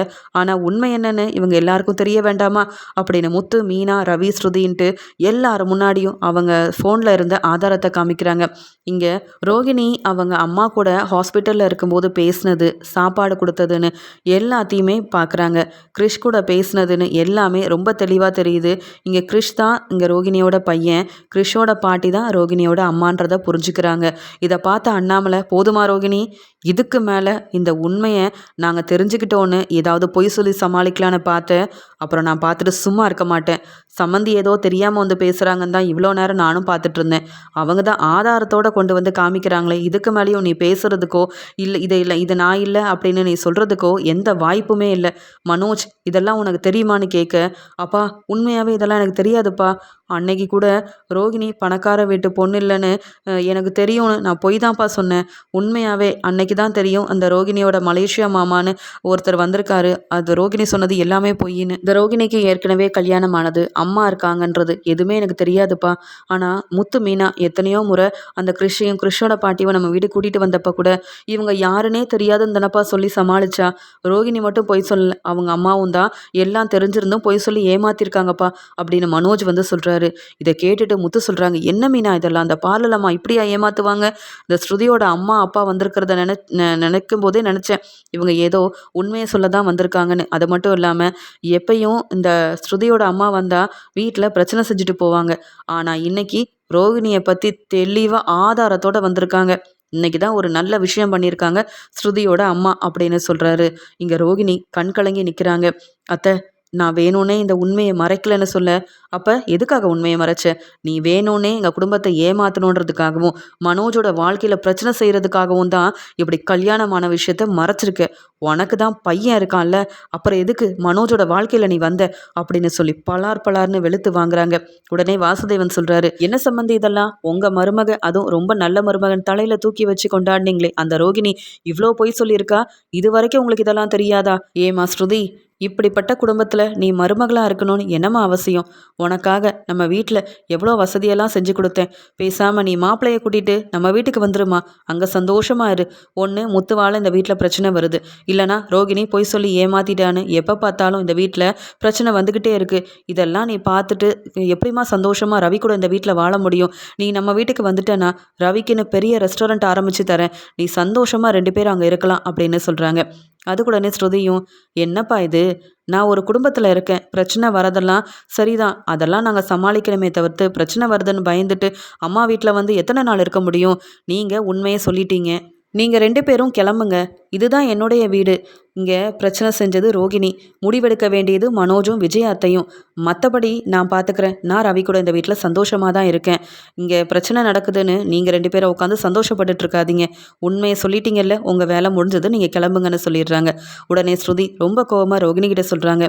ஆனால் உண்மை என்னன்னு இவங்க எல்லாருக்கும் தெரிய வேண்டாமா அப்படின்னு முத்து, மீனா, ரவி, ஸ்ருதின்ட்டு எல்லாரும் முன்னாடியும் அவங்க ஃபோனில் இருந்த ஆதாரத்தை காமிக்கிறாங்க. இங்கே ரோகிணி அவங்க அம்மா கூட ஹாஸ்பிட்டலில் இருக்கும்போது பேசினது, சாப்பாடு கொடுத்ததுன்னு எல்லாத்தையுமே பார்க்குறாங்க. கிறிஷ் கூட பேசினதுன்னு எல்லாமே ரொம்ப தெளிவாக தெரியுது. இங்கே கிறிஷ் தான் இங்கே ரோகிணியோட பையன், கிறிஷோட பாட்டி தான் ரோகிணியோட அம்மான்றதை புரிஞ்சுக்கிறாங்க. இதை பார்த்த அண்ணாமலை, போதுமா ரோகிணி, இதுக்கு மேலே இந்த உண்மையை நாங்கள் தெரிஞ்சுக்கிட்டோன்னு ஏதாவது பொய் சொல்லி சமாளிக்கலான்னு பார்த்தேன். அப்புறம் நான் பார்த்துட்டு சும்மா இருக்க மாட்டேன். சம்மந்தி ஏதோ தெரியாமல் வந்து பேசுகிறாங்கன்னு தான் இவ்வளோ நேரம் நானும் பார்த்துட்டு இருந்தேன். அவங்க தான் ஆதாரத்தோடு கொண்டு வந்து காமிக்கிறாங்களே, இதுக்கு மேலேயும் நீ பேசுகிறதுக்கோ இல்லை இது நான் இல்லை அப்படின்னு நீ சொல்கிறதுக்கோ எந்த வாய்ப்புமே இல்லை. மனோஜ், இதெல்லாம் உனக்கு தெரியுமான்னு கேட்க, அப்பா உண்மையாகவே இதெல்லாம் எனக்கு தெரியாதுப்பா. அன்னைக்கு கூட ரோகிணி பணக்கார வீட்டு பொண்ணு இல்லைன்னு எனக்கு தெரியும்னு நான் பொய் தான்ப்பா சொன்னேன். உண்மையாகவே அன்னைக்கு தான் தெரியும் அந்த ரோகிணியோட மலேசியா மாமான்னு ஒருத்தர் வந்திருக்காரு. அது ரோகிணி சொன்னது எல்லாமே பொய்ன்னு. இந்த ரோகிணிக்கு ஏற்கனவே கல்யாணம் ஆனது, அம்மா இருக்காங்கன்றது எதுவுமே எனக்கு தெரியாதுப்பா. ஆனால் முத்து, மீனா எத்தனையோ முறை அந்த கிறிஷையும் கிறிஷோட பாட்டியும் நம்ம வீடு கூட்டிகிட்டு வந்தப்போ கூட இவங்க யாருன்னே தெரியாதுன்னு தானப்பா சொல்லி சமாளிச்சா. ரோகிணி மட்டும் பொய் சொல்லல, அவங்க அம்மாவும் தான் எல்லாம் தெரிஞ்சிருந்தும் பொய் சொல்லி ஏமாத்திருக்காங்கப்பா அப்படின்னு மனோஜ் வந்து சொல்கிறாரு. இதை கேட்டுட்டு முத்து சொல்கிறாங்க, என்ன மீனா இதெல்லாம், அந்த பார்லலம்மா இப்படியா ஏமாத்துவாங்க? இந்த ஸ்ருதியோட அம்மா அப்பா வந்திருக்கிறத நினைக்கும் போதே நினச்சேன் இவங்க ஏதோ உண்மையை சொல்ல தான் வந்திருக்காங்கன்னு. அது மட்டும் இல்லாமல் எப்பயும் இந்த ஸ்ருதியோட அம்மா வந்தால் வீட்டில் பிரச்சனை செஞ்சுட்டு போவாங்க. ஆனால் இன்னைக்கு ரோகிணியை பற்றி தெளிவாக ஆதாரத்தோடு வந்திருக்காங்க. இன்னைக்கு தான் ஒரு நல்ல விஷயம் பண்ணியிருக்காங்க ஸ்ருதியோட அம்மா அப்படின்னு சொல்கிறாரு. இங்கே ரோகிணி கண் கலங்கி நிற்கிறாங்க. அத்தை, நான் வேணும்னே இந்த உண்மையை மறைக்கலன்னு சொல்ல, அப்போ எதுக்காக உண்மையை மறைச்ச? நீ வேணும்னே எங்கள் குடும்பத்தை ஏமாற்றணுன்றதுக்காகவும் மனோஜோட வாழ்க்கையில் பிரச்சனை செய்கிறதுக்காகவும் தான் இப்படி கல்யாணமான விஷயத்த மறைச்சிருக்க. உனக்கு தான் பையன் இருக்கான்ல, அப்புறம் எதுக்கு மனோஜோட வாழ்க்கையில் நீ வந்த அப்படின்னு சொல்லி பலார்னு வெளுத்து வாங்குறாங்க. உடனே வாசுதேவன் சொல்கிறாரு, என்ன சம்மந்தி இதெல்லாம்? உங்கள் மருமக, அதுவும் ரொம்ப நல்ல மருமகன் தலையில் தூக்கி வச்சு கொண்டாடினீங்களே அந்த ரோகிணி இவ்வளோ பொய் சொல்லியிருக்கா? இது வரைக்கும் உங்களுக்கு இதெல்லாம் தெரியாதா? ஏமா ஸ்ருதி, இப்படிப்பட்ட குடும்பத்தில் நீ மருமகளாக இருக்கணும்னு என்னம்மா அவசியம்? உனக்காக நம்ம வீட்டில் எவ்வளோ வசதியெல்லாம் செஞ்சு கொடுத்தேன். பேசாமல் நீ மாப்பிள்ளையை கூட்டிகிட்டு நம்ம வீட்டுக்கு வந்துருமா, அங்கே சந்தோஷமாக இரு. ஒன்று முத்துவால் இந்த வீட்டில் பிரச்சனை வருது, இல்லைனா ரோகிணி பொய் சொல்லி ஏமாத்திட்டான்னு எப்போ பார்த்தாலும் இந்த வீட்டில் பிரச்சனை வந்துக்கிட்டே இருக்குது. இதெல்லாம் நீ பார்த்துட்டு எப்படிமா சந்தோஷமாக ரவி கூட இந்த வீட்டில் வாழ முடியும்? நீ நம்ம வீட்டுக்கு வந்துட்டேன்னா ரவிக்குன்னு பெரிய ரெஸ்டாரண்ட் ஆரம்பித்து தரேன், நீ சந்தோஷமாக 2 பேரும் அங்கே இருக்கலாம் அப்படின்னு சொல்கிறாங்க. அதுக்கூடனே ஸ்ருதியும், என்னப்பா இது, நான் ஒரு குடும்பத்தில் இருக்கேன், பிரச்சனை வரதெல்லாம் சரிதான், அதெல்லாம் நாங்கள் சமாளிக்கணுமே தவிர்த்து பிரச்சனை வருதுன்னு பயந்துட்டு அம்மா வீட்டில் வந்து எத்தனை நாள் இருக்க முடியும்? நீங்கள் உண்மையை சொல்லிட்டீங்க, நீங்கள் 2 பேரும் கிளம்புங்க. இதுதான் என்னுடைய வீடு. இங்கே பிரச்சனை செஞ்சது ரோகிணி, முடிவெடுக்க வேண்டியது மனோஜும் விஜய் அத்தையும். மற்றபடி நான் பார்த்துக்கிறேன். நான் ரவி கூட இந்த வீட்டில் சந்தோஷமாக தான் இருக்கேன். இங்கே பிரச்சனை நடக்குதுன்னு நீங்கள் 2 பேரும் உட்காந்து சந்தோஷப்பட்டுட்டு இருக்காதீங்க. உண்மையை சொல்லிட்டீங்கல்ல, உங்கள் வேலை முடிஞ்சது, நீங்கள் கிளம்புங்கன்னு சொல்லிடுறாங்க. உடனே ஸ்ருதி ரொம்ப கோவமாக ரோகிணி கிட்ட சொல்கிறாங்க,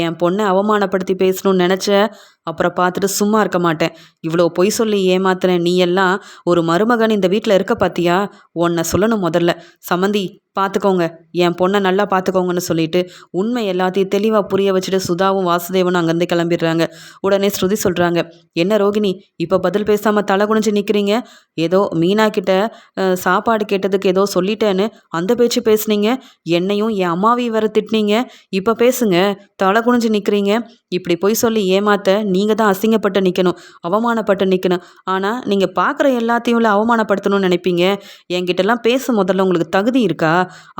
என் பொண்ணை அவமானப்படுத்தி பேசணும்னு நினச்ச, அப்புறம் பார்த்துட்டு சும்மா இருக்க மாட்டேன். இவ்வளோ பொய் சொல்லி ஏமாத்துறேன், நீ எல்லாம் ஒரு மருமகன் இந்த வீட்டில் இருக்க பார்த்தியா? உன்னை சொல்லணும் முதல்ல. சம்மந்தி பார்த்துக்கோங்க, என் பொண்ணை நல்லா பார்த்துக்கோங்கன்னு சொல்லிட்டு உண்மை எல்லாத்தையும் தெளிவாக புரிய வச்சுட்டு சுதாவும் வாசுதேவனும் அங்கேருந்து கிளம்பிடுறாங்க. உடனே ஸ்ருதி சொல்கிறாங்க, என்ன ரோகிணி இப்போ பதில் பேசாமல் தலை குனிஞ்சு நிற்கிறீங்க? ஏதோ மீனா கிட்ட சாப்பாடு கேட்டதுக்கு ஏதோ சொல்லிட்டேன்னு அந்த பேச்சு பேசுனீங்க, என்னையும் என் அம்மாவையும் வர திட்டினீங்க. இப்போ பேசுங்க, தலை குனிஞ்சு நிற்கிறீங்க. இப்படி பொய் சொல்லி ஏமாத்த நீங்கள் தான் அசிங்கப்பட்டு நிற்கணும், அவமானப்பட்டு நிற்கணும். ஆனால் நீங்கள் பார்க்குற எல்லாத்தையும் அவமானப்படுத்தணும்னு நினைப்பீங்க. என்கிட்டலாம் பேச முதல்ல உங்களுக்கு தகுதி இருக்கா?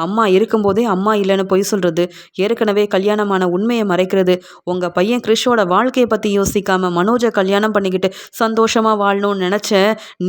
அம்மா இருக்கும்போதே அம்மா இல்லைன்னு பொய் சொல்கிறது, ஏற்கனவே கல்யாணமான உண்மையை மறைக்கிறது, உங்கள் பையன் கிறிஷோட வாழ்க்கையை பற்றி யோசிக்காமல் மனோஜை கல்யாணம் பண்ணிக்கிட்டு சந்தோஷமாக வாழணும்னு நினச்ச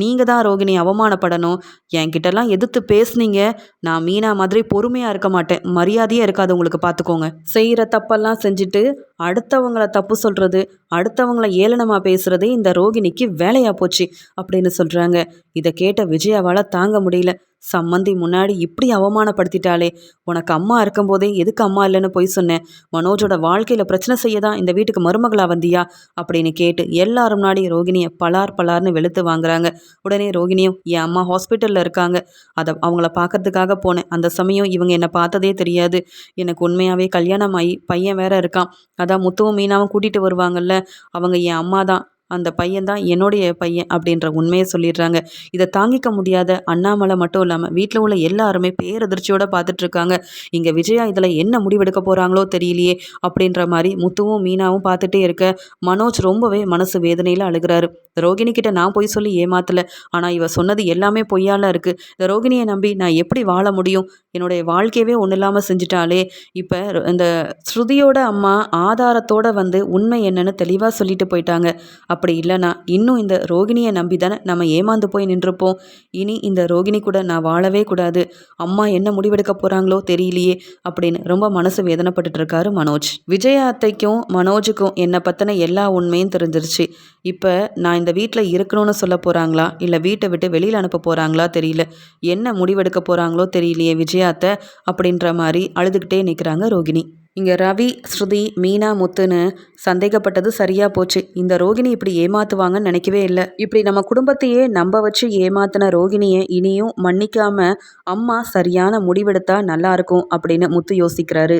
நீங்கள் தான் ரோகிணி அவமானப்படணும். என்கிட்டலாம் எதிர்த்து பேசுனீங்க. நான் மீனா மாதிரி பொறுமையாக இருக்க மாட்டேன். மரியாதையே இருக்காது உங்களுக்கு, பார்த்துக்கோங்க. செய்கிற தப்பெல்லாம் செஞ்சுட்டு அடுத்தவங்கள தப்பு சொல்கிறது, அடுத்தவங்கள ஏளனமாக பேசுகிறது இந்த ரோகிணிக்கு வேலையாக போச்சு அப்படின்னு சொல்கிறாங்க. இதை கேட்ட விஜயாவால் தாங்க முடியல. சம்மந்தி முன்னாடி இப்படி அவமானப்படுத்திட்டாளே, உனக்கு அம்மா இருக்கும்போதே எதுக்கு அம்மா இல்லைன்னு போய் சொன்னேன், மனோஜோட வாழ்க்கையில் பிரச்சனை செய்ய தான் இந்த வீட்டுக்கு மருமகளாக வந்தியா அப்படின்னு கேட்டு எல்லாரும் முன்னாடி ரோகிணியை பலார்னு வெளுத்து வாங்குறாங்க. உடனே ரோகிணியும், என் அம்மா ஹாஸ்பிட்டலில் இருக்காங்க, அவங்கள பார்க்கறதுக்காக போனேன், அந்த சமயம் இவங்க என்னை பார்த்ததே தெரியாது, எனக்கு உண்மையாகவே கல்யாணம் ஆகி பையன் வேற இருக்கான், அதான் முத்துவும் மீனாவும் கூட்டிகிட்டு வருவாங்கல்ல, அவங்க என் அம்மா தான், அந்த பையன் தான் என்னுடைய பையன் அப்படின்ற உண்மையை சொல்லிடுறாங்க. இதை தாங்கிக்க முடியாத அண்ணாமலை மட்டும் இல்லாமல் வீட்டில் உள்ள எல்லாருமே பேரதிர்ச்சியோடு பார்த்துட்ருக்காங்க. இங்கே விஜயா இதில் என்ன முடிவெடுக்க போகிறாங்களோ தெரியலையே அப்படின்ற மாதிரி முத்துவும் மீனாவும் பார்த்துட்டே இருக்க மனோஜ் ரொம்பவே மனசு வேதனையில் அழுகிறாரு. ரோகிணி கிட்ட நான் பொய் சொல்லி ஏமாத்தலை, ஆனால் இவ சொன்னது எல்லாமே பொய்யால இருக்குது, இந்த ரோகிணியை நம்பி நான் எப்படி வாழ முடியும், என்னுடைய வாழ்க்கையவே ஒன்றும் இல்லாமல் செஞ்சுட்டாலே. இப்போ இந்த ஸ்ருதியோட அம்மா ஆதாரத்தோடு வந்து உண்மை என்னன்னு தெளிவாக சொல்லிட்டு போயிட்டாங்க. அப்படி இல்லைனா இன்னும் இந்த ரோகிணியை நம்பி தானே நம்ம ஏமாந்து போய் நின்றுப்போம். இனி இந்த ரோகிணி கூட நான் வாழவே கூடாது, அம்மா என்ன முடிவெடுக்க போகிறாங்களோ தெரியலையே அப்படின்னு ரொம்ப மனசு வேதனைப்பட்டு இருக்காரு மனோஜ். விஜயா அத்தைக்கும் மனோஜுக்கும் என்னை பற்றின எல்லா உண்மையும் தெரிஞ்சிருச்சு. இப்போ நான் இந்த வீட்டில் இருக்கணும்னு சொல்ல போகிறாங்களா இல்லை வீட்டை விட்டு வெளியில் அனுப்ப போகிறாங்களா தெரியல, என்ன முடிவெடுக்க போகிறாங்களோ தெரியலையே விஜயா அத்தை அப்படின்ற மாதிரி அழுதுகிட்டே நிற்கிறாங்க ரோகிணி. இங்கே ரவி, ஸ்ருதி, மீனா, முத்துன்னு சந்தேகப்பட்டது சரியாக போச்சு. இந்த ரோகிணி இப்படி ஏமாத்துவாங்கன்னு நினைக்கவே இல்லை. இப்படி நம்ம குடும்பத்தையே நம்ப வச்சு ஏமாத்தின ரோகிணியை இனியும் மன்னிக்காம அம்மா சரியான முடிவெடுத்தா நல்லா இருக்கும் அப்படின்னு முத்து யோசிக்கிறாரு.